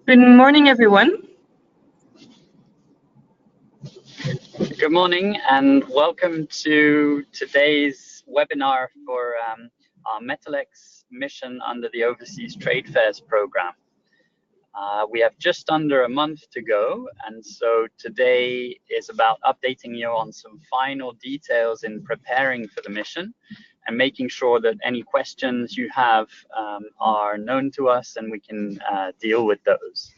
Good morning, everyone. Good morning and welcome to today's webinar for our Metalex mission under the Overseas Trade Fairs program. We have just under a month to go, and so today is about updating you on some final details in preparing for the mission and making sure that any questions you have are known to us and we can deal with those.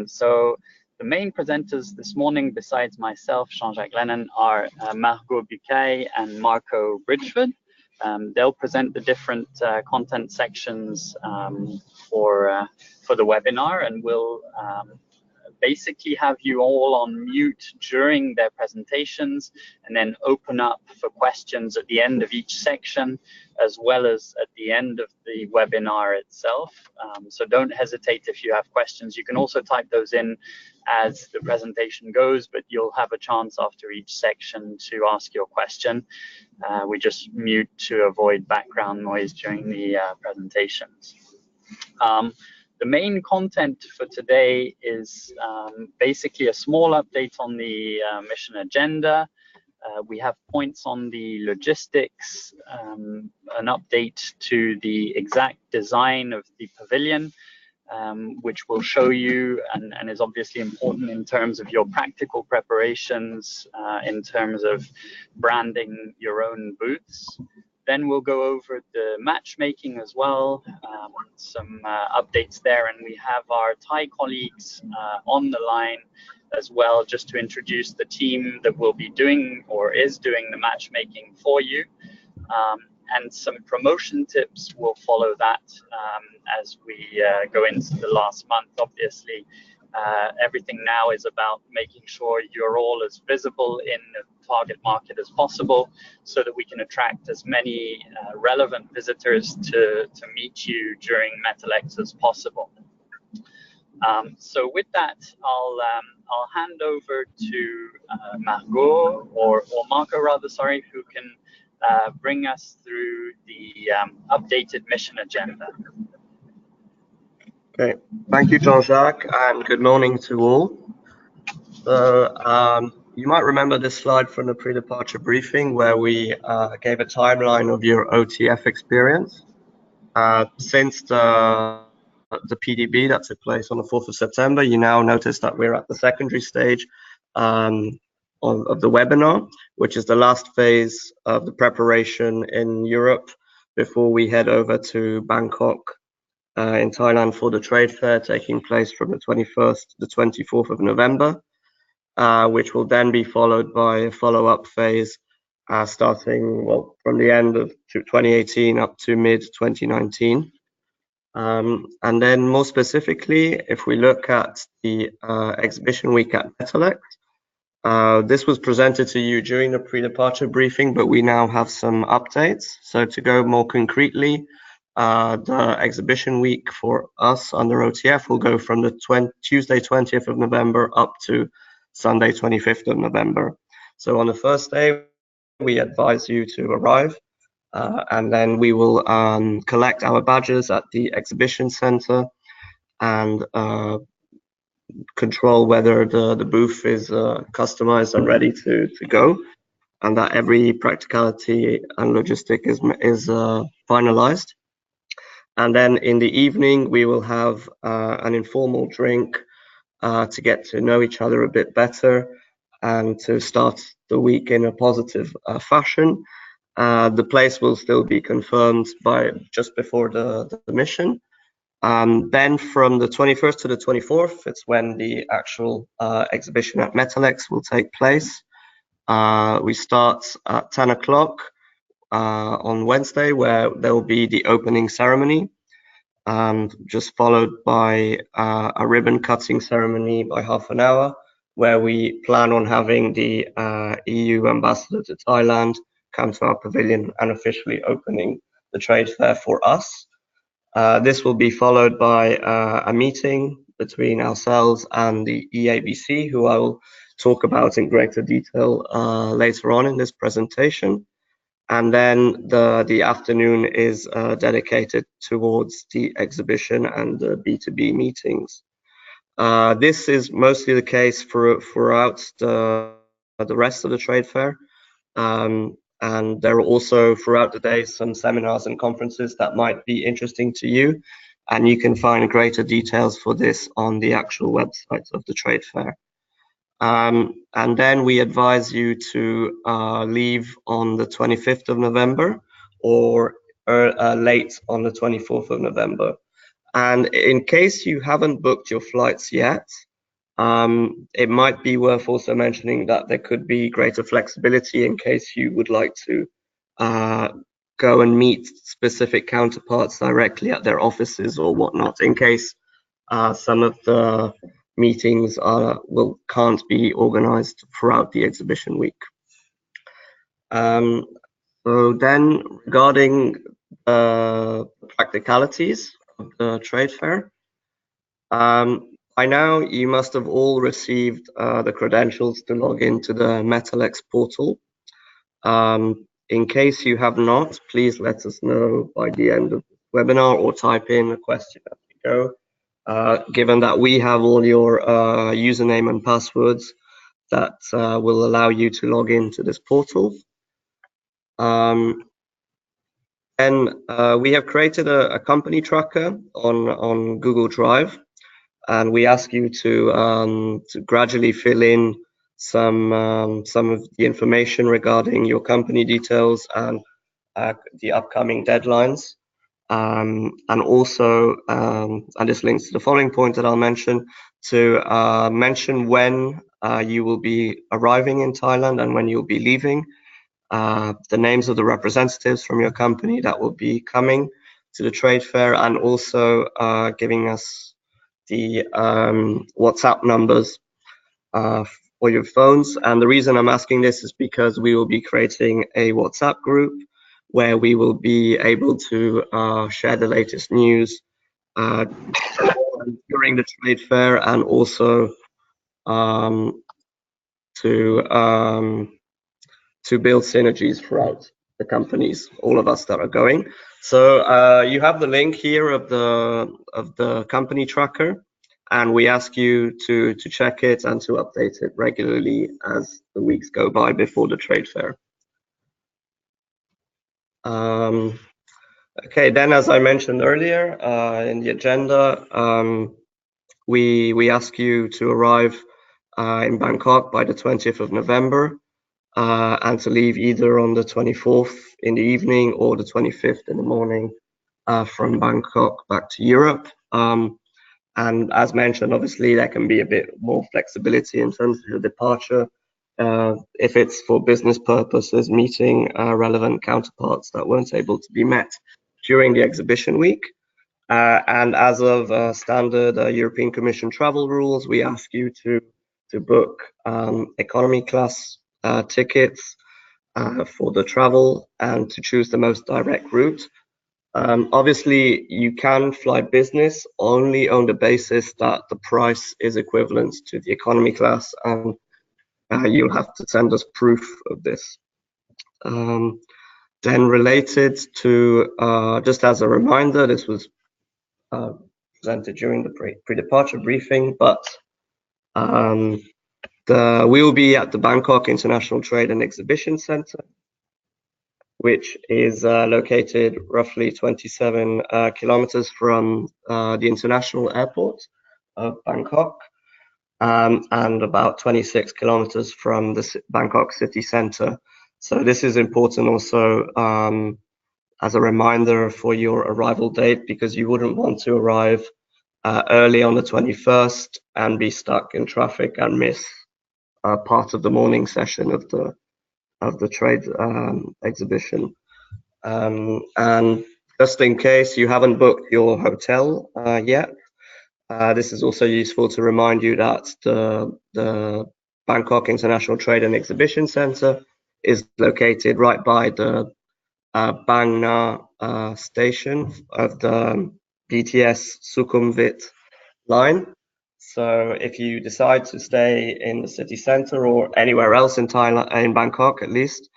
So the main presenters this morning, besides myself, Jean-Jacques Lennon, are Margot Buquet and Marco Bridgeford. They'll present the different content sections for the webinar, and we'll basically have you all on mute during their presentations and then open up for questions at the end of each section as well as at the end of the webinar itself. So don't hesitate if you have questions. You can also type those in as the presentation goes, but you'll have a chance after each section to ask your question. We just mute to avoid background noise during the presentations. The main content for today is basically a small update on the mission agenda. We have points on the logistics, an update to the exact design of the pavilion, which will show you and is obviously important in terms of your practical preparations, in terms of branding your own booths. Then we'll go over the matchmaking as well, some updates there, and we have our Thai colleagues on the line as well, just to introduce the team that will be doing or is doing the matchmaking for you. And some promotion tips will follow that as we go into the last month. Obviously, everything now is about making sure you're all as visible in the target market as possible so that we can attract as many relevant visitors to meet you during Metalex as possible. So with that, I'll hand over to Margot, or Marco rather, sorry, who can bring us through the updated mission agenda. Okay, thank you, Jean-Jacques, and good morning to all. So you might remember this slide from the pre-departure briefing where we gave a timeline of your OTF experience. Since the PDB that took place on the 4th of September, you now notice that we're at the secondary stage of the webinar, which is the last phase of the preparation in Europe before we head over to Bangkok in Thailand for the trade fair taking place from the 21st to the 24th of November, which will then be followed by a follow-up phase starting from the end of 2018 up to mid-2019. And then more specifically, if we look at the exhibition week at Metalex, this was presented to you during the pre-departure briefing, but we now have some updates. So to go more concretely, the exhibition week for us under OTF will go from the Tuesday 20th of November up to Sunday 25th of November. So on the first day, we advise you to arrive, and then we will collect our badges at the exhibition center and control whether the booth is customized and ready to go, and that every practicality and logistic is finalized. And then in the evening, we will have an informal drink to get to know each other a bit better and to start the week in a positive fashion. The place will still be confirmed by just before the mission. Then from the 21st to the 24th, it's when the actual exhibition at Metalex will take place. We start at 10 o'clock on Wednesday, where there will be the opening ceremony, just followed by a ribbon cutting ceremony by half an hour, where we plan on having the EU ambassador to Thailand come to our pavilion and officially opening the trade fair for us. This will be followed by a meeting between ourselves and the EABC, who I will talk about in greater detail later on in this presentation. And then the afternoon is dedicated towards the exhibition and the B2B meetings. This is mostly the case throughout the rest of the trade fair. And there are also throughout the day some seminars and conferences that might be interesting to you. And you can find greater details for this on the actual website of the trade fair. And then we advise you to leave on the 25th of November or late on the 24th of November. And in case you haven't booked your flights yet, it might be worth also mentioning that there could be greater flexibility in case you would like to go and meet specific counterparts directly at their offices or whatnot, in case some of the meetings can't be organized throughout the exhibition week. So then, regarding practicalities of the trade fair, by now you must have all received the credentials to log into the Metalex portal. In case you have not, please let us know by the end of the webinar or type in a question as we go. Given that we have all your username and passwords that will allow you to log into this portal. And we have created a company tracker on Google Drive, and we ask you to gradually fill in some of the information regarding your company details and the upcoming deadlines. And also, and this links to the following point that I'll mention, to mention when you will be arriving in Thailand and when you'll be leaving, the names of the representatives from your company that will be coming to the trade fair, and also giving us the WhatsApp numbers for your phones. And the reason I'm asking this is because we will be creating a WhatsApp group where we will be able to share the latest news during the trade fair, and also to build synergies throughout the companies, all of us that are going. So you have the link here of the company tracker, and we ask you to check it and to update it regularly as the weeks go by before the trade fair. Okay, then as I mentioned earlier in the agenda, we ask you to arrive in Bangkok by the 20th of November and to leave either on the 24th in the evening or the 25th in the morning from Bangkok back to Europe. And as mentioned, obviously there can be a bit more flexibility in terms of your departure if it's for business purposes, meeting relevant counterparts that weren't able to be met during the exhibition week. And as of standard European Commission travel rules, we ask you to book economy class tickets for the travel and to choose the most direct route. Obviously, you can fly business only on the basis that the price is equivalent to the economy class, and you'll have to send us proof of this. Then related to, just as a reminder, this was presented during the pre-departure briefing, but we will be at the Bangkok International Trade and Exhibition Center, which is located roughly 27 kilometers from the international airport of Bangkok, and about 26 kilometers from the Bangkok city center. So this is important also as a reminder for your arrival date, because you wouldn't want to arrive early on the 21st and be stuck in traffic and miss part of the morning session of the trade exhibition. And just in case you haven't booked your hotel yet, this is also useful to remind you that the Bangkok International Trade and Exhibition Center is located right by the Bang Na station of the BTS Sukhumvit line. So if you decide to stay in the city center or anywhere else in Thailand, in Bangkok at least,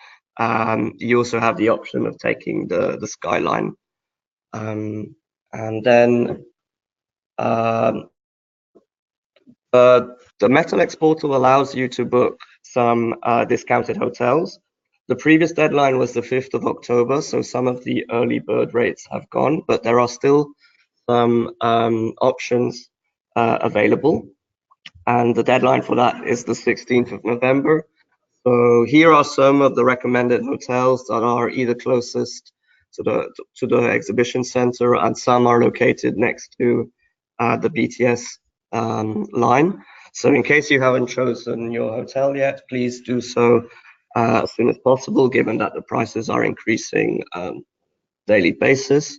you also have the option of taking the Skyline. And then The Metalex portal allows you to book some discounted hotels. The previous deadline was the 5th of October, so some of the early bird rates have gone, but there are still some options available. And the deadline for that is the 16th of November. So here are some of the recommended hotels that are either closest to the exhibition center, and some are located next to the BTS line. So in case you haven't chosen your hotel yet, please do so as soon as possible, given that the prices are increasing daily basis.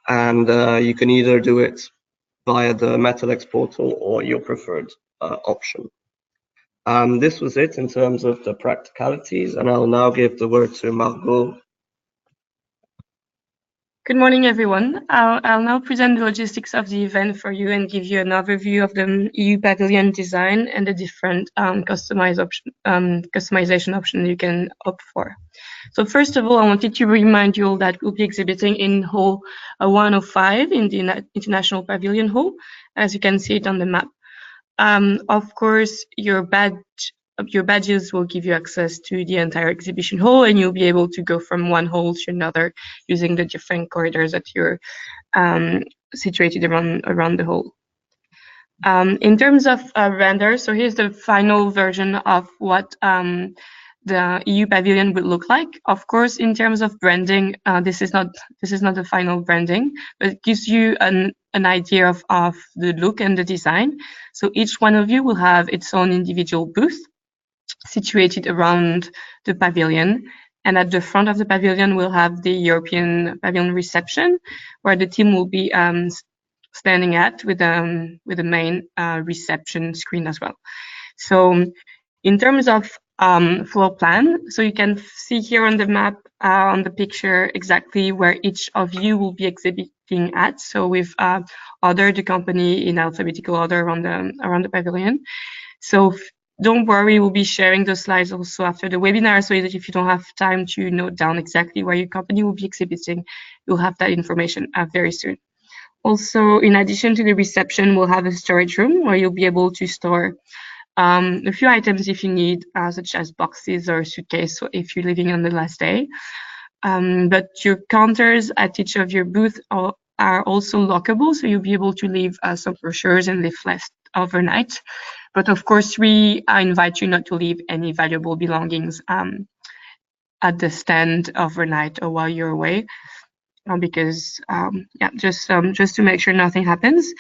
And you can either do it via the Metalex portal or your preferred option. This was it in terms of the practicalities, and I'll now give the word to Margot. Good morning, everyone. I'll now present the logistics of the event for you and give you an overview of the EU pavilion design and the different customization options you can opt for. So first of all, I wanted to remind you all that we'll be exhibiting in Hall 105 in the International Pavilion Hall, as you can see it on the map. Of course, your badges will give you access to the entire exhibition hall, and you'll be able to go from one hall to another using the different corridors that you're situated around the hall. In terms of render, so here's the final version of what the EU pavilion would look like. Of course, in terms of branding, this is not the final branding, but it gives you an idea of the look and the design. So each one of you will have its own individual booth situated around the pavilion, and at the front of the pavilion we'll have the European pavilion reception, where the team will be standing at with a main reception screen as well. So in terms of floor plan, so you can see here on the map, on the picture, exactly where each of you will be exhibiting at. So we've ordered the company in alphabetical order around the pavilion. So don't worry, we'll be sharing the slides also after the webinar, so that if you don't have time to note down exactly where your company will be exhibiting, you'll have that information very soon. Also, in addition to the reception, we'll have a storage room where you'll be able to store a few items if you need, such as boxes or suitcase, so if you're leaving on the last day. But your counters at each of your booths are also lockable, so you'll be able to leave some brochures and leaflets overnight. But of course, we invite you not to leave any valuable belongings at the stand overnight or while you're away, because yeah, just to make sure nothing happens.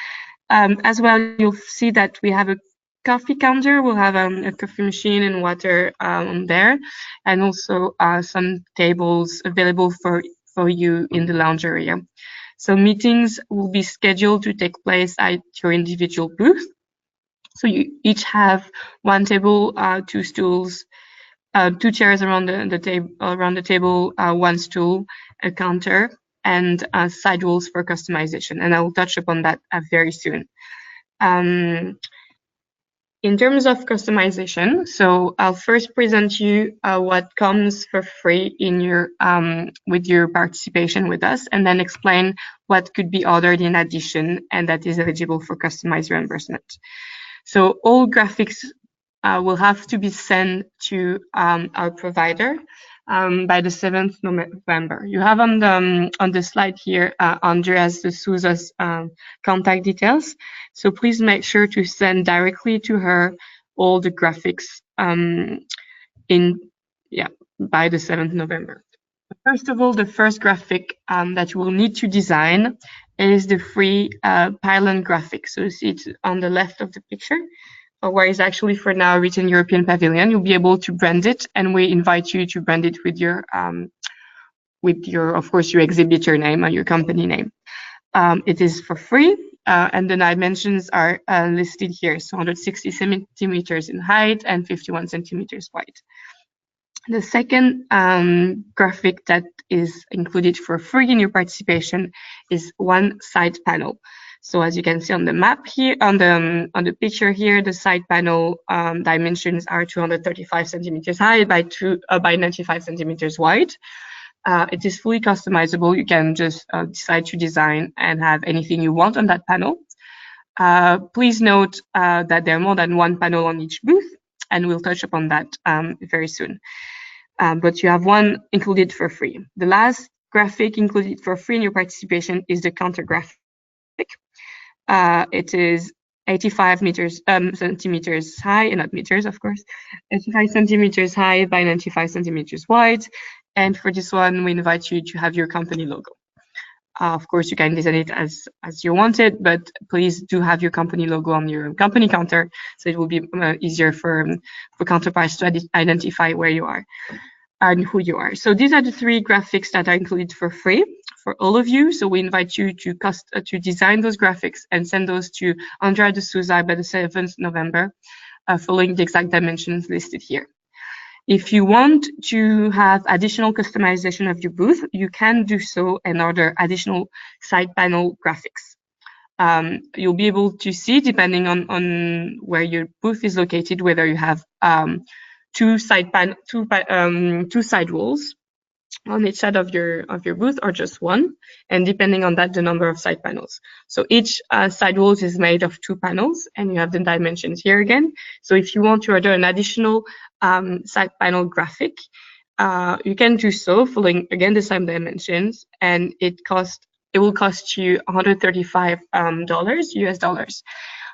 As well, you'll see that we have a coffee counter. We'll have a coffee machine and water there, and also some tables available for you in the lounge area. So meetings will be scheduled to take place at your individual booth. So you each have one table, two stools, two chairs around the table, one stool, a counter, and side walls for customization. And I will touch upon that very soon. In terms of customization, so I'll first present you what comes for free in your with your participation with us, and then explain what could be ordered in addition and that is eligible for customized reimbursement. So all graphics will have to be sent to our provider by the 7th November. You have on the slide here Andreas de Souza's contact details. So please make sure to send directly to her all the graphics by the 7th November. First of all, the first graphic that you will need to design is the free pylon graphic. So you see it on the left of the picture, where it's actually for now written European Pavilion. You'll be able to brand it, and we invite you to brand it with your of course, your exhibitor name or your company name. It is for free, and the dimensions are listed here. So 160 centimeters in height and 51 centimeters wide. The second graphic that is included for free in your participation is one side panel. So as you can see on the map here, on the picture here, the side panel dimensions are 235 centimeters high by 95 centimeters wide. It is fully customizable. You can just decide to design and have anything you want on that panel. Please note that there are more than one panel on each booth, and we'll touch upon that very soon. But you have one included for free. The last graphic included for free in your participation is the counter graphic. It is 85 centimeters high, not meters, of course, 85 centimeters high by 95 centimeters wide. And for this one, we invite you to have your company logo. Of course, you can design it as you want it, but please do have your company logo on your company counter, so it will be easier for counterparts to identify where you are and who you are. So these are the 3 graphics that are included for free for all of you. So we invite you to design those graphics and send those to Andrea de Souza by the 7th November, following the exact dimensions listed here. If you want to have additional customization of your booth, you can do so and order additional side panel graphics. You'll be able to see, depending on where your booth is located, whether you have 2 side walls on each side of your booth or just one, and depending on that, the number of side panels. So each side wall is made of 2 panels, and you have the dimensions here again. So if you want to order an additional side panel graphic, you can do so following again the same dimensions, and it will cost you $135 US dollars.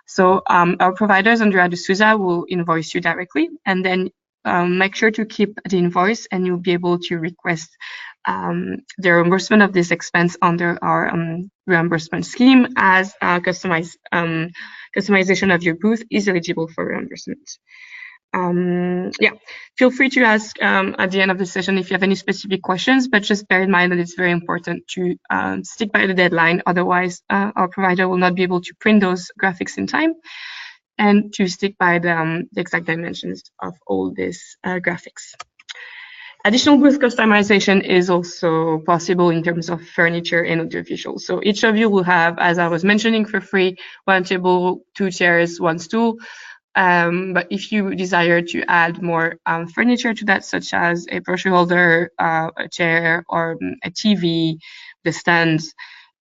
So our providers, Andrea de Souza, will invoice you directly, and then make sure to keep the invoice, and you'll be able to request the reimbursement of this expense under our reimbursement scheme, as customization of your booth is eligible for reimbursement. Yeah, feel free to ask at the end of the session if you have any specific questions, but just bear in mind that it's very important to stick by the deadline. Otherwise, our provider will not be able to print those graphics in time, and to stick by the exact dimensions of all these graphics. Additional booth customization is also possible in terms of furniture and audiovisual. So each of you will have, as I was mentioning, for free, 1 table, 2 chairs, 1 stool. But if you desire to add more furniture to that, such as a brochure holder, a chair, or a TV, the stands,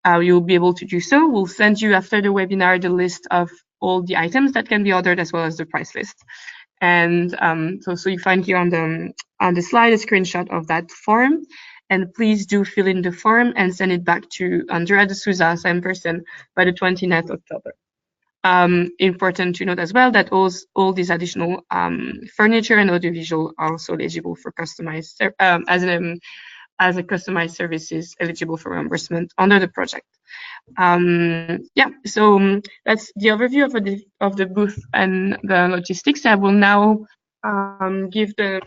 you'll be able to do so. We'll send you after the webinar the list of all the items that can be ordered, as well as the price list. And so you find here on the slide a screenshot of that form. And please do fill in the form and send it back to Andrea de Souza, same person, by the 29th of October. Important to note as well that all these additional furniture and audiovisual are also eligible for customized as a customized services eligible for reimbursement under the project. Yeah, so that's the overview of the booth and the logistics. I will now give the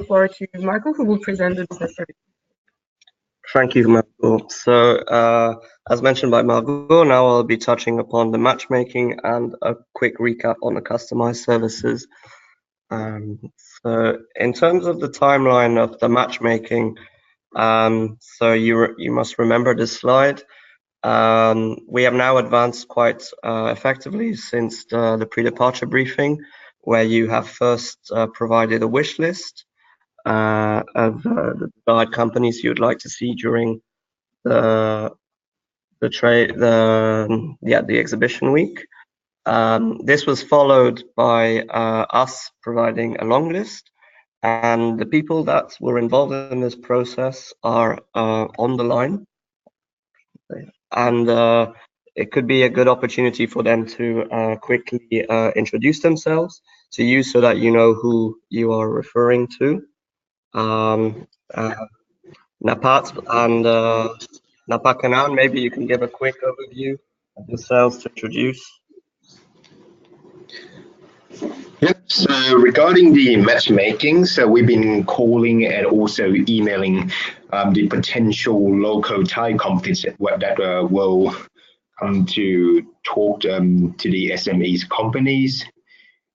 floor to Marco, who will present the business service. Thank you, Margot. So, as mentioned by Margot, now I'll be touching upon the matchmaking and a quick recap on the customized services. So, in terms of the timeline of the matchmaking, so you must remember this slide. We have now advanced quite effectively since the pre-departure briefing, where you have first provided a wish list of the desired companies you'd like to see during the exhibition week. This was followed by us providing a long list, and the people that were involved in this process are on the line, and it could be a good opportunity for them to quickly introduce themselves to you, so that you know who you are referring to. Napat and Napakanan, maybe you can give a quick overview of yourselves to introduce. Yep, so regarding the matchmaking, so we've been calling and also emailing the potential local Thai companies that will come to talk to the SMEs companies.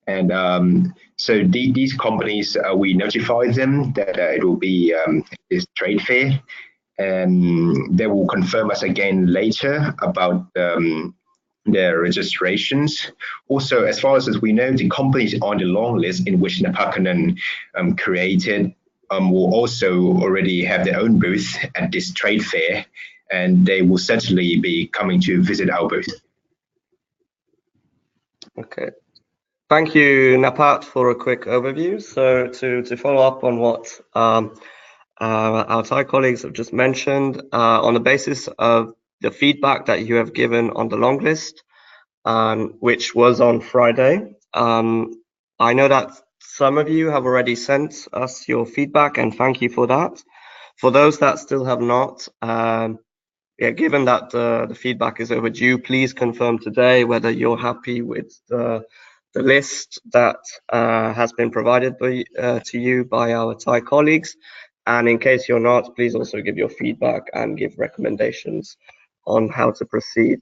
And so these companies, we notified them that it will be this trade fair, and they will confirm us again later about their registrations. Also, as far as we know, the companies on the long list in which Napakanan created will also already have their own booth at this trade fair, and they will certainly be coming to visit our booth. Okay. Thank you, Napat, for a quick overview. So to follow up on what our Thai colleagues have just mentioned, on the basis of the feedback that you have given on the long list, which was on Friday, I know that some of you have already sent us your feedback, and thank you for that. For those that still have not, yeah, given that the feedback is overdue, please confirm today whether you're happy with the list that has been provided to you by our Thai colleagues. And in case you're not, please also give your feedback and give recommendations on how to proceed.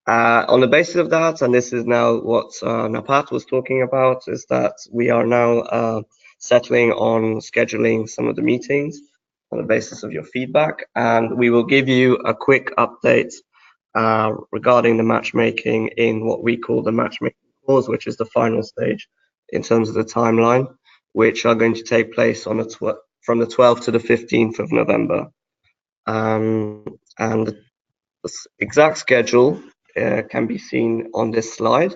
On the basis of that, and this is now what Napat was talking about, is that we are now settling on scheduling some of the meetings on the basis of your feedback, and we will give you a quick update regarding the matchmaking in what we call the matchmaking calls, which is the final stage in terms of the timeline, which are going to take place on from the 12th to the 15th of November. And the exact schedule can be seen on this slide.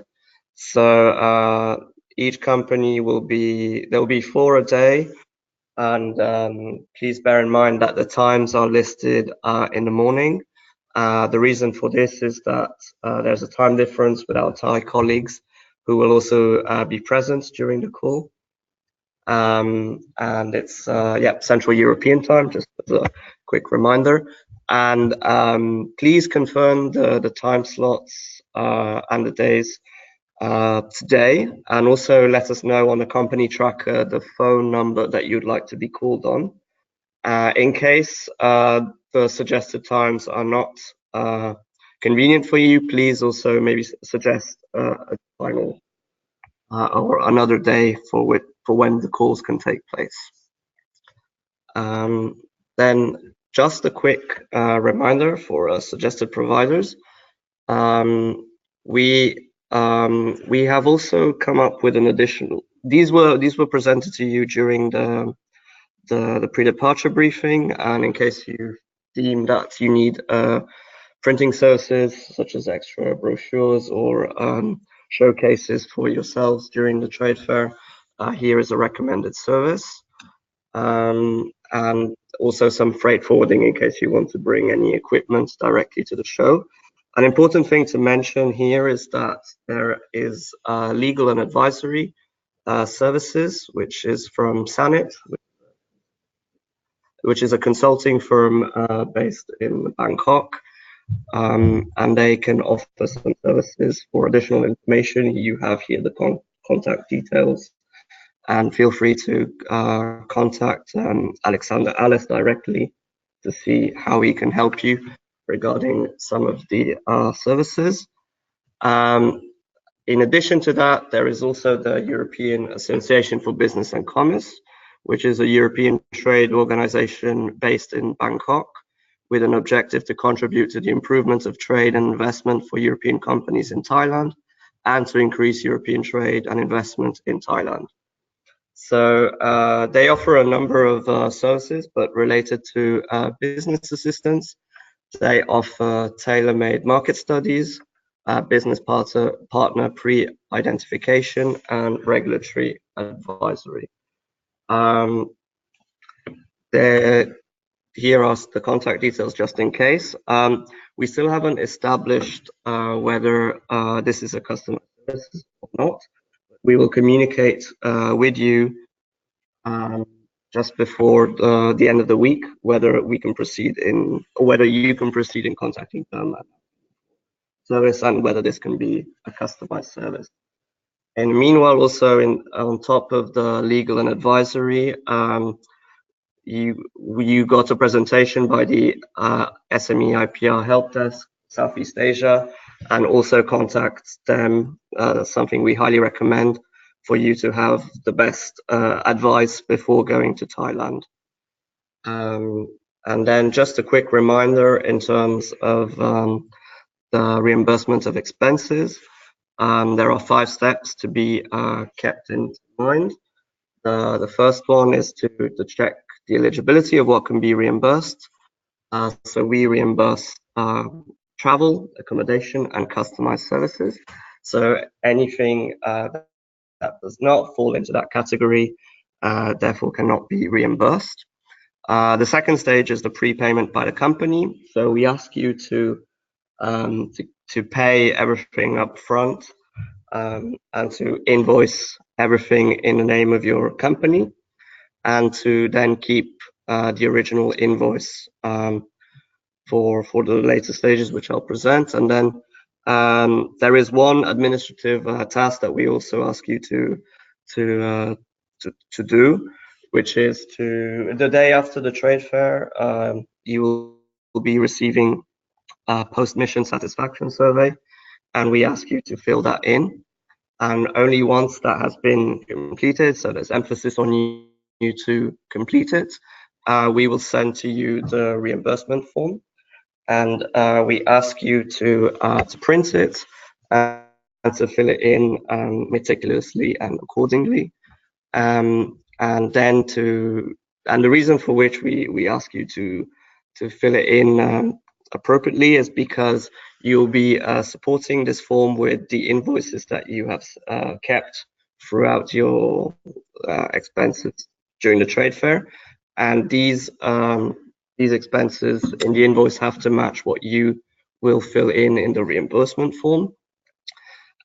So each company there will be 4 a day, and please bear in mind that the times are listed in the morning. The reason for this is that there's a time difference with our Thai colleagues who will also be present during the call. And it's Central European time, just as a quick reminder. And please confirm the time slots and the days today, and also let us know on the company tracker the phone number that you'd like to be called on. In case the suggested times are not convenient for you, please also maybe suggest a final or another day for when the calls can take place. Then just a quick reminder for suggested providers. We have also come up with an additional. These were presented to you during the pre-departure briefing, and in case you deem that you need printing services such as extra brochures or showcases for yourselves during the trade fair, here is a recommended service, and also some freight forwarding in case you want to bring any equipment directly to the show. An important thing to mention here is that there is legal and advisory services, which is from Sanit, which is a consulting firm based in Bangkok, and they can offer some services. For additional information, you have here the contact details, and feel free to contact Alexander Alice directly to see how he can help you regarding some of the services. In addition to that, there is also the European Association for Business and Commerce, which is a European trade organization based in Bangkok, with an objective to contribute to the improvement of trade and investment for European companies in Thailand, and to increase European trade and investment in Thailand. So they offer a number of services, but related to business assistance. They offer tailor-made market studies, business partner pre-identification, and regulatory advisory. Here are the contact details just in case. We still haven't established whether this is a customer service or not. We will communicate with you just before the end of the week whether we can proceed or whether you can proceed in contacting them service, and whether this can be a customized service. And meanwhile, also on top of the legal and advisory, you got a presentation by the SME IPR Help Desk Southeast Asia, and also contact them. Something we highly recommend for you to have the best advice before going to Thailand. And then just a quick reminder in terms of the reimbursement of expenses. There are 5 steps to be kept in mind. The first one is to check the eligibility of what can be reimbursed. So we reimburse travel, accommodation, and customized services. So anything that does not fall into that category, therefore cannot be reimbursed. The second stage is the prepayment by the company. So we ask you to pay everything up front and to invoice everything in the name of your company, and to then keep the original invoice for the later stages, which I'll present. And then there is one administrative task that we also ask you to do, which is the day after the trade fair, you will be receiving a post-mission satisfaction survey, and we ask you to fill that in. And only once that has been completed, so there's emphasis on you to complete it, we will send to you the reimbursement form, and we ask you to print it and to fill it in meticulously and accordingly. And the reason for which we ask you to fill it in appropriately is because you'll be supporting this form with the invoices that you have kept throughout your expenses during the trade fair, and these expenses in the invoice have to match what you will fill in the reimbursement form.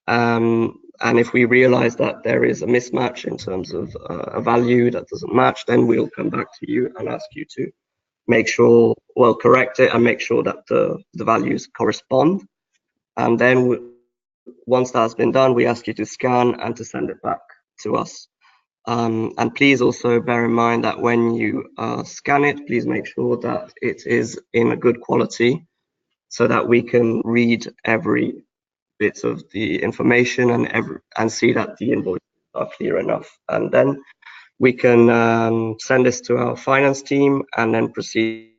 And if we realize that there is a mismatch in terms of a value that doesn't match, then we'll come back to you and ask you to make sure, well, correct it and make sure that the values correspond. And then once that's been done, we ask you to scan and to send it back to us. And please also bear in mind that when you scan it, please make sure that it is in a good quality so that we can read every bit of the information and see that the invoices are clear enough. And then we can send this to our finance team and then proceed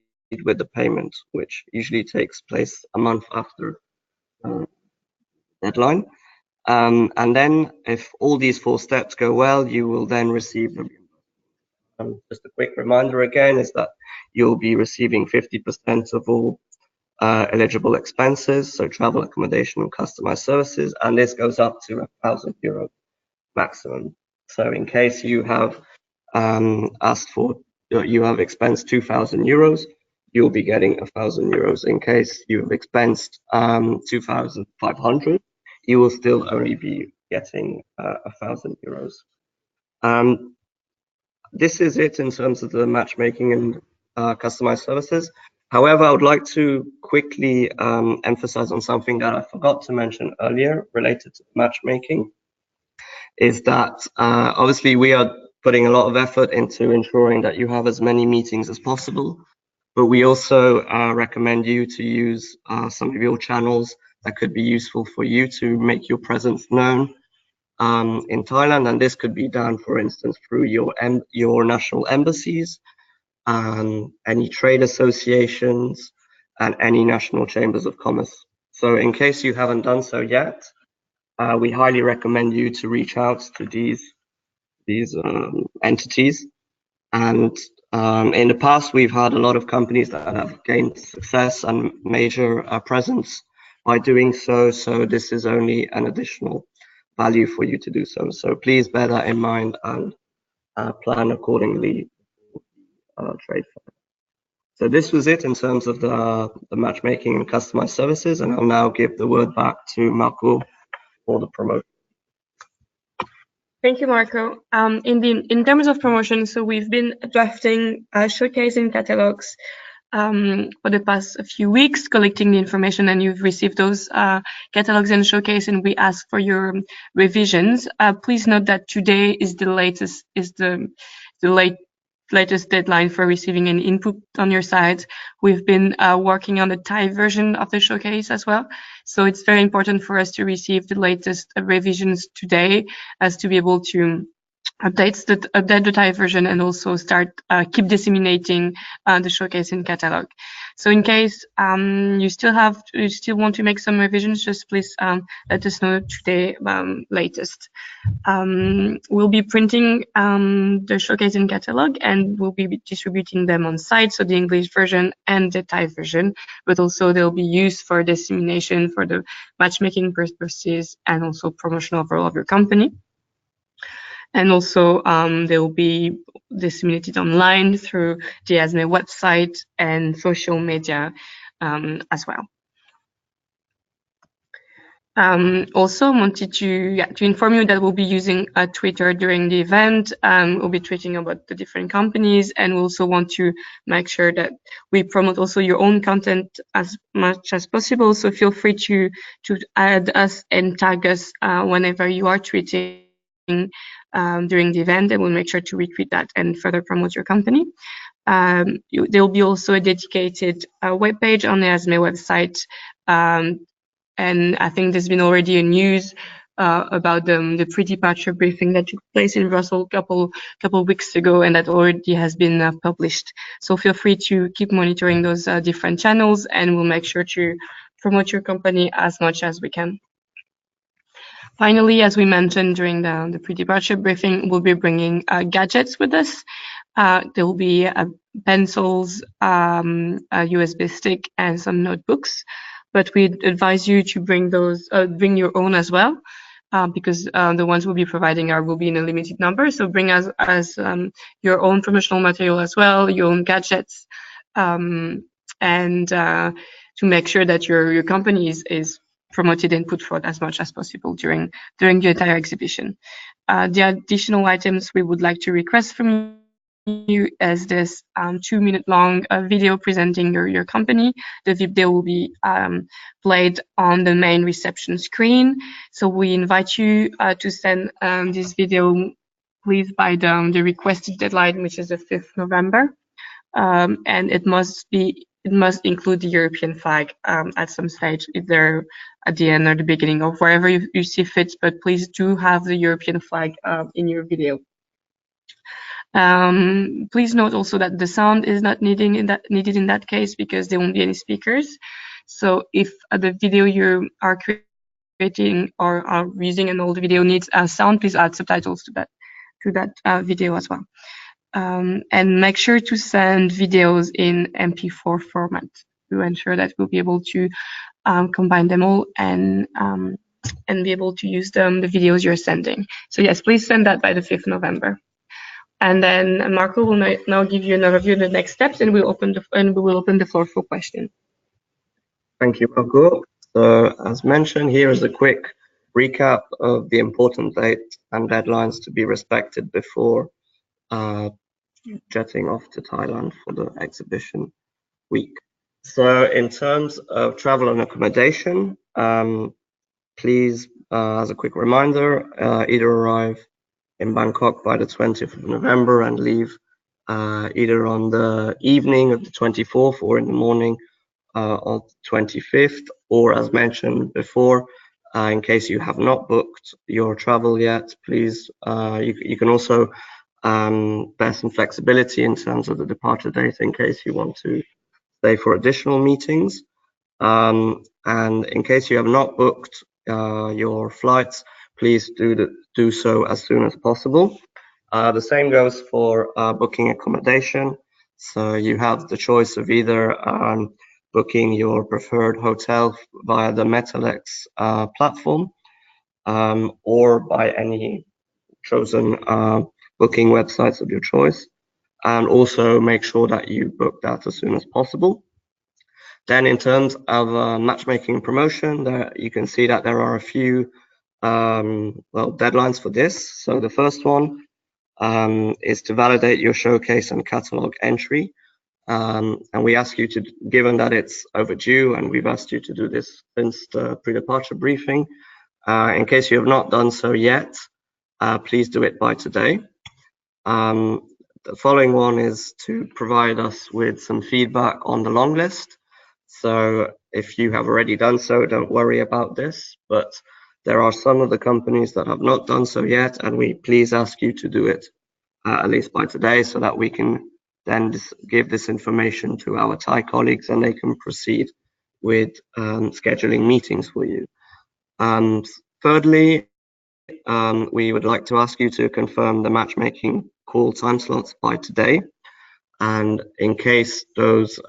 with the payment, which usually takes place a month after deadline. And then if all these 4 steps go well, you will then receive the reimbursement. Just a quick reminder again is that you'll be receiving 50% of all eligible expenses, so travel, accommodation, and customized services, and this goes up to €1,000 maximum. So in case you have asked for, you have expensed €2,000, you'll be getting €1,000. In case you have expensed 2,500, you will still only be getting €1,000. This is it in terms of the matchmaking and customized services. However, I would like to quickly emphasize on something that I forgot to mention earlier related to matchmaking, is that obviously we are putting a lot of effort into ensuring that you have as many meetings as possible, but we also recommend you to use some of your channels that could be useful for you to make your presence known in Thailand, and this could be done, for instance, through your national embassies, any trade associations, and any national chambers of commerce. So in case you haven't done so yet, we highly recommend you to reach out to these entities. And in the past, we've had a lot of companies that have gained success and major presence by doing so. So this is only an additional value for you to do so. So please bear that in mind and plan accordingly trade fair. So this was it in terms of the matchmaking and customized services, and I'll now give the word back to Marco for the promotion. Thank you, Marco. In terms of promotion, so we've been drafting showcasing catalogs for the past few weeks, collecting the information, and you've received those catalogs and showcase, and we ask for your revisions. Please note that today is the latest deadline for receiving an input on your side. We've been working on the Thai version of the showcase as well. So it's very important for us to receive the latest revisions today, as to be able to update the Thai version and also start keep disseminating the showcase in catalog. So in case you still want to make some revisions, just please let us know today latest. We'll be printing the showcase and catalog, and we'll be distributing them on site, so the English version and the Thai version, but also they'll be used for dissemination for the matchmaking purposes and also promotional overall of your company. And also they will be disseminated online through the SME website and social media as well. Also wanted to inform you that we'll be using Twitter during the event. We'll be tweeting about the different companies, and we also want to make sure that we promote also your own content as much as possible. So feel free to add us and tag us whenever you are tweeting during the event, and we'll make sure to retweet that and further promote your company. There will be also a dedicated webpage on the SME website. And I think there's been already a news about the pre-departure briefing that took place in Brussels a couple weeks ago, and that already has been published. So feel free to keep monitoring those different channels, and we'll make sure to promote your company as much as we can. Finally, as we mentioned during the pre-departure briefing, we'll be bringing gadgets with us. There will be pencils, a USB stick, and some notebooks. But we'd advise you to bring those, bring your own as well, because the ones we'll be providing will be in a limited number. So bring as your own promotional material as well, your own gadgets, and to make sure that your company is promoted and put forward as much as possible during the entire exhibition. The additional items we would like to request from you as this 2-minute long video presenting your company. The video will be played on the main reception screen. So we invite you to send this video, please, by the requested deadline, which is the 5th November. And it must include the European flag at some stage, either at the end or the beginning or wherever you see fit, but please do have the European flag in your video. Please note also that the sound is not needed in that case, because there won't be any speakers. So if the video you are creating or are using an old video needs sound, please add subtitles to that video as well. And make sure to send videos in MP4 format to ensure that we'll be able to combine them all and be able to use the videos you're sending. So yes, please send that by the 5th November. And then Marco will now give you an overview of the next steps, and we will open the floor for questions. Thank you, Marco. So as mentioned, here is a quick recap of the important dates and deadlines to be respected before jetting off to Thailand for the exhibition week. So in terms of travel and accommodation, please, as a quick reminder, either arrive in Bangkok by the 20th of November and leave either on the evening of the 24th or in the morning of the 25th, or as mentioned before, in case you have not booked your travel yet, please, you can also bear some flexibility in terms of the departure date in case you want to stay for additional meetings. And in case you have not booked your flights, please do so as soon as possible. The same goes for booking accommodation. So you have the choice of either booking your preferred hotel via the Metalex platform or by any chosen booking websites of your choice. And also make sure that you book that as soon as possible. Then in terms of matchmaking promotion, you can see that there are a few deadlines for this. So the first one is to validate your showcase and catalog entry. And we ask you to, given that it's overdue, and we've asked you to do this since the pre-departure briefing, in case you have not done so yet, please do it by today. The following one is to provide us with some feedback on the long list. So if you have already done so, don't worry about this, but there are some of the companies that have not done so yet, and we please ask you to do it at least by today, so that we can then give this information to our Thai colleagues and they can proceed with scheduling meetings for you. Thirdly, we would like to ask you to confirm the matchmaking call time slots by today. And in case those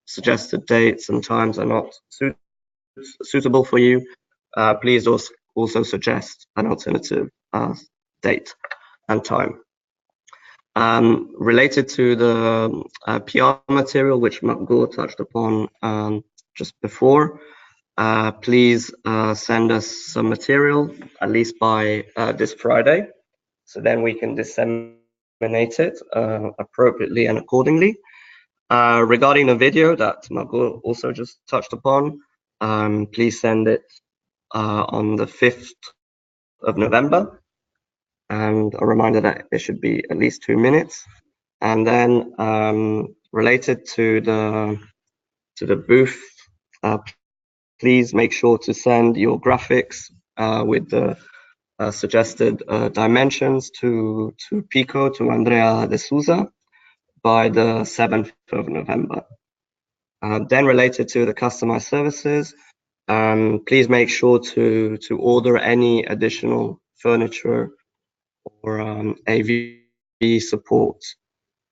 suggested dates and times are not suitable for you, please also suggest an alternative date and time. Related to the PR material, which Makgur touched upon just before, please send us some material, at least by this Friday, so then we can disseminate it appropriately and accordingly. Regarding the video that Makgur also just touched upon, please send it on the 5th of November. And a reminder that it should be at least 2 minutes. And then related to the booth, please make sure to send your graphics with the suggested dimensions to Pico, to Andrea de Souza, by the 7th of November. Then related to the customized services, please make sure to order any additional furniture or AV support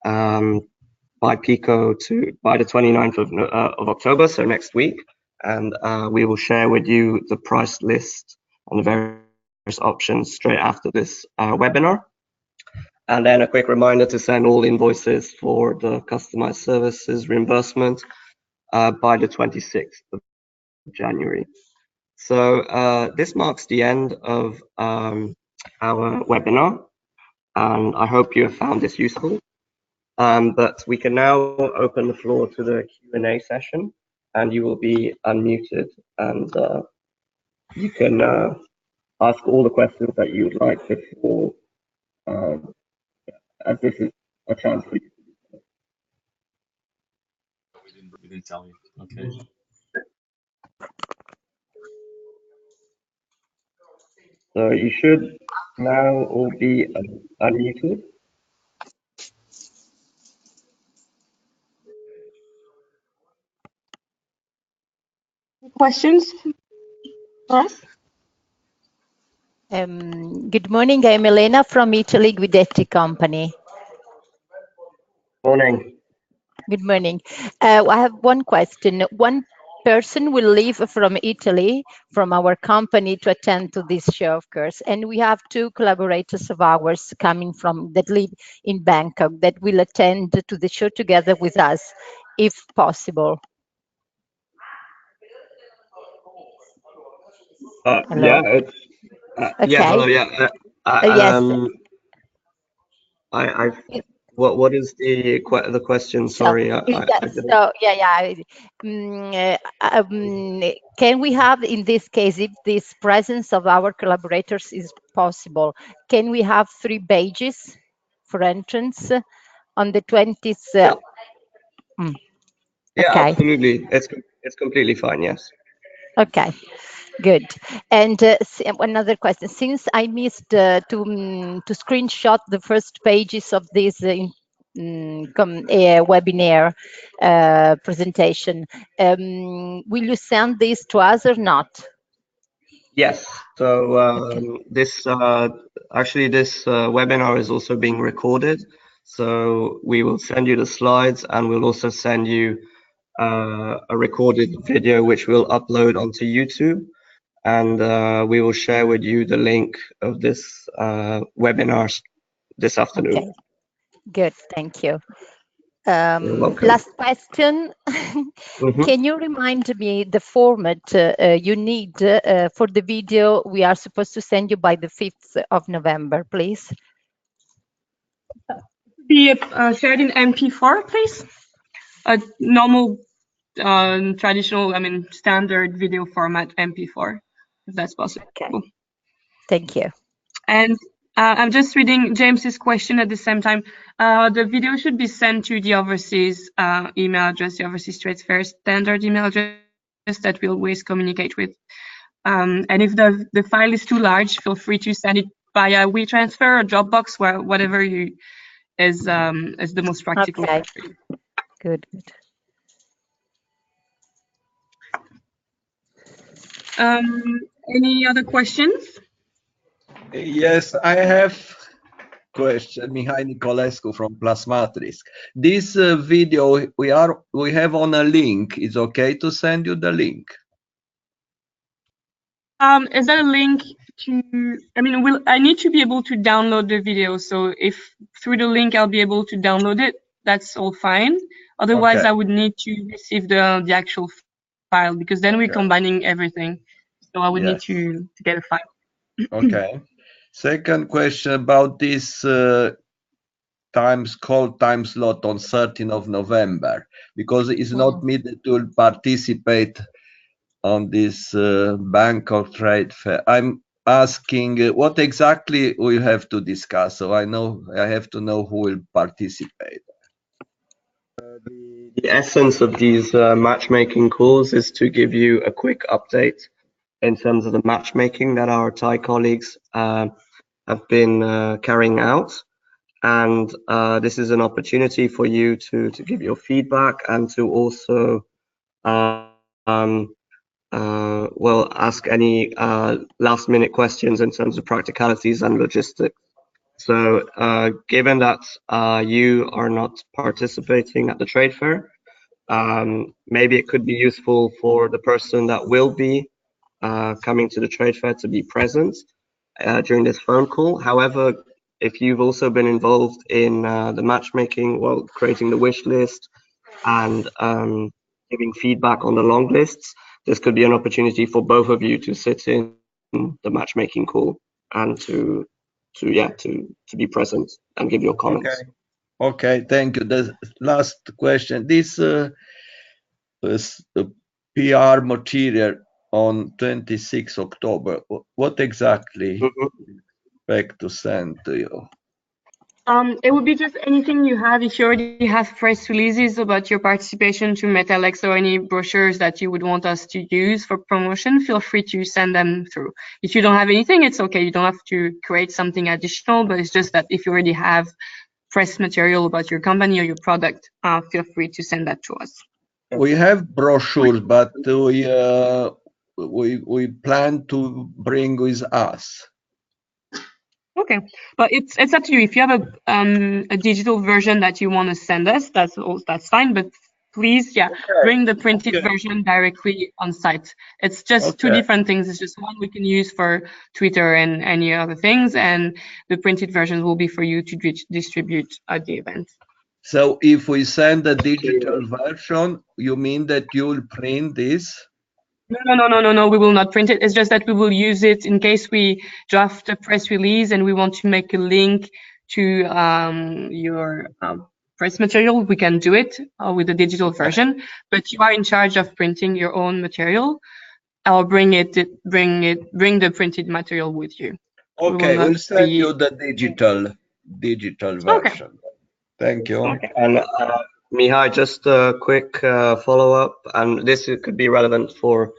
by Pico by the 29th of October, so next week, and we will share with you the price list on the various options straight after this webinar. And then a quick reminder to send all invoices for the customized services reimbursement by the 26th of January. So this marks the end of our webinar, and I hope you have found this useful. But we can now open the floor to the Q&A session, and you will be unmuted, and you can ask all the questions that you would like before, as this is a chance for you. We didn't tell you. Okay. So you should now all be unmuted. Questions for us? Good morning. I'm Elena from Italy, Guidetti Company. Morning. Good morning. I have one question. One person will leave from Italy, from our company, to attend to this show, of course. And we have two collaborators of ours coming from that live in Bangkok that will attend to the show together with us, if possible. Yeah, it's Okay. yeah. Hello. Yeah. Yes. What is the question? Sorry, can we have, in this case, if this presence of our collaborators is possible, can we have 3 badges for entrance on the 20th? Yeah, Okay. absolutely. It's completely fine. Yes. Okay. Good. And another question, since I missed to screenshot the first pages of this webinar presentation, will you send this to us or not? Yes. So this actually this webinar is also being recorded. So we will send you the slides, and we'll also send you a recorded video which we'll upload onto YouTube. And we will share with you the link of this webinar this afternoon. Okay, good, thank you. You're welcome. Last question. Can you remind me the format you need for the video we are supposed to send you by the 5th of November, please? Be shared in MP4, please. A normal, traditional, standard video format MP4, if that's possible. Okay. Thank you. And I'm just reading James's question at the same time. The video should be sent to the overseas email address, the Overseas Trade Fair standard email address that we always communicate with. And if the file is too large, feel free to send it via WeTransfer or Dropbox, whatever you is the most practical Okay. for you. Good, good. Any other questions? Yes, I have question. Mihai Nicolescu from Plasmatrix. This video we have on a link. It's okay to send you the link. Is that a link to? I mean, I need to be able to download the video. So if through the link I'll be able to download it, that's all fine. Otherwise, Okay. I would need to receive the actual file, because then we're combining everything. So I would need Yes. to get a file. Okay. Second question about this time slot on 13th of November, because it's not me that will participate on this Bank of Trade Fair. I'm asking what exactly we have to discuss. So I have to know who will participate. The essence of these matchmaking calls is to give you a quick update in terms of the matchmaking that our Thai colleagues have been carrying out. And this is an opportunity for you to give your feedback and to also well, ask any last minute questions in terms of practicalities and logistics. So given that you are not participating at the trade fair, maybe it could be useful for the person that will be coming to the trade fair to be present during this phone call. However, if you've also been involved in the matchmaking, well, creating the wish list and giving feedback on the long lists, this could be an opportunity for both of you to sit in the matchmaking call and to be present and give your comments. Okay, thank you. The last question. This PR material on 26 October, what exactly expect to send to you? It would be just anything you have. If you already have press releases about your participation to Metalex or any brochures that you would want us to use for promotion, feel free to send them through. If you don't have anything, it's okay. You don't have to create something additional, but it's just that if you already have press material about your company or your product, feel free to send that to us. We have brochures, but we plan to bring with us. Okay, but it's up to you. If you have a digital version that you want to send us, that's fine. But please, bring the printed version directly on site. It's just two different things. It's just one we can use for Twitter and any other things, and the printed version will be for you to distribute at the event. So if we send a digital version, you mean that you will print this? No, we will not print it. It's just that we will use it in case we draft a press release and we want to make a link to your press material. We can do it with the digital version, but you are in charge of printing your own material. I'll bring the printed material with you. Okay, we'll send you the digital version. Okay. Thank you. Okay. And Mihai, just a quick follow-up, and this could be relevant for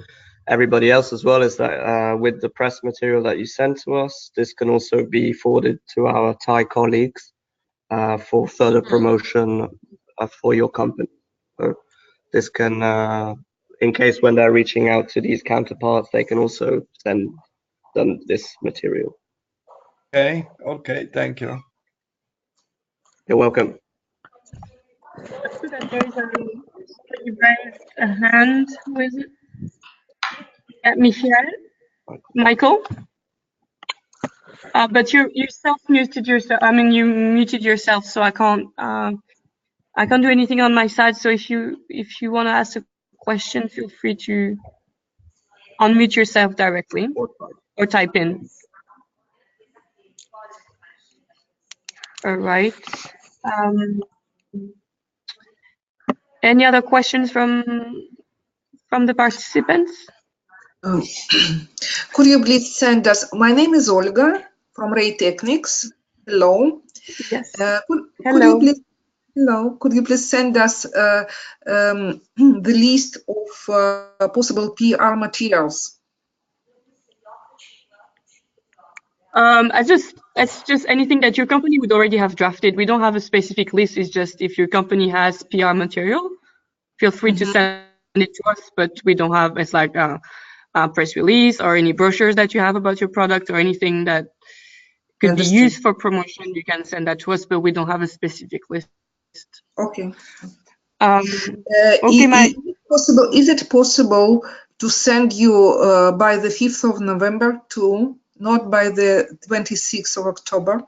everybody else as well, is that with the press material that you sent to us, this can also be forwarded to our Thai colleagues for further promotion for your company. So this can, in case when they're reaching out to these counterparts, they can also send them this material. Okay, thank you. You're welcome. You raised a hand with it. Michael? But you self-muted yourself. I mean, you muted yourself, so I can't do anything on my side. So if you want to ask a question, feel free to unmute yourself directly or type in. All right. Any other questions from the participants? Could you please send us? My name is Olga from Ray Technics. Hello. Yes. Hello. Could you please send us the list of possible PR materials? It's just anything that your company would already have drafted. We don't have a specific list. It's just if your company has PR material, feel free to send it to us. But we don't have it's like a press release or any brochures that you have about your product or anything that could be used for promotion. You can send that to us, but we don't have a specific list. Okay. Okay, is it possible to send you by the 5th of November too, not by the 26th of October?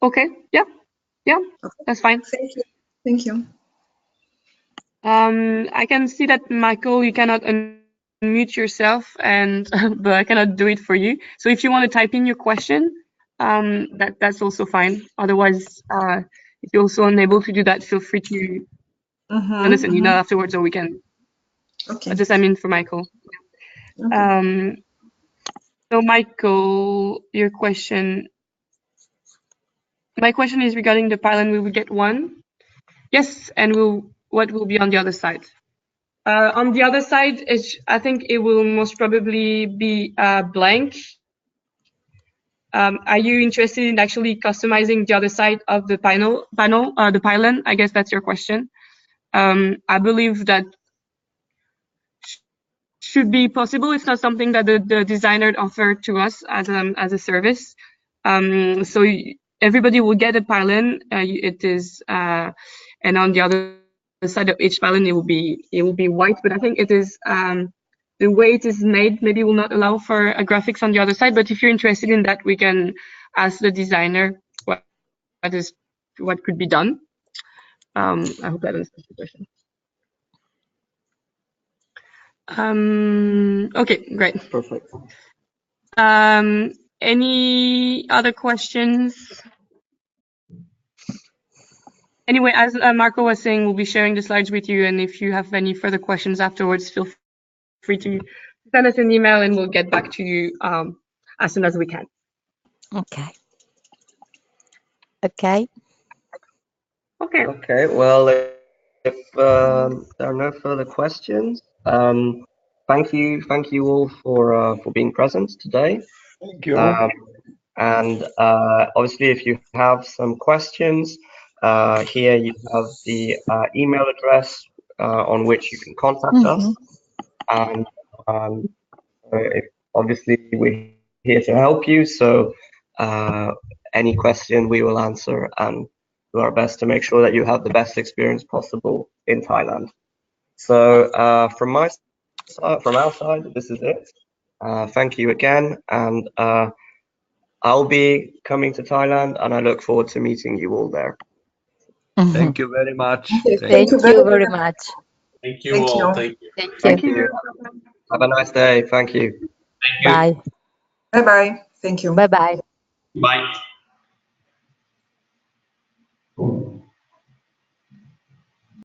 Okay, yeah, okay. That's fine. Thank you. Thank you. I can see that, Michael, you cannot unmute yourself, and but I cannot do it for you. So if you want to type in your question, that's also fine. Otherwise, if you're also unable to do that, feel free to send us an email afterwards, or we can. Okay. Just for Michael. Okay. So Michael, your question. My question is regarding the pylon. Will we get one? Yes, and what will be on the other side? On the other side, I think it will most probably be blank. Are you interested in actually customizing the other side of the the pylon? I guess that's your question. I believe that should be possible. It's not something that the designer offered to us as a service. So everybody will get a pylon. It is, and on the other side of each pylon, it will be white. But I think it is the way it is made maybe will not allow for a graphics on the other side. But if you're interested in that, we can ask the designer what could be done. I hope that answers the question. Okay, great. Perfect. Any other questions? Anyway, as Marco was saying, we'll be sharing the slides with you, and if you have any further questions afterwards, feel free to send us an email, and we'll get back to you as soon as we can. Okay. Okay. Okay. Okay. Well, if there are no further questions, thank you all for being present today. Thank you. And obviously, if you have some questions, here you have the email address on which you can contact us. And obviously, we're here to help you. So any question we will answer and do our best to make sure that you have the best experience possible in Thailand. So from our side, this is it. Thank you again, and I'll be coming to Thailand, and I look forward to meeting you all there. Thank you very much. Thank you very much. Thank you all. Thank you. Thank you. Have a nice day. Thank you. Bye. Bye-bye. Thank you. Bye-bye. Bye.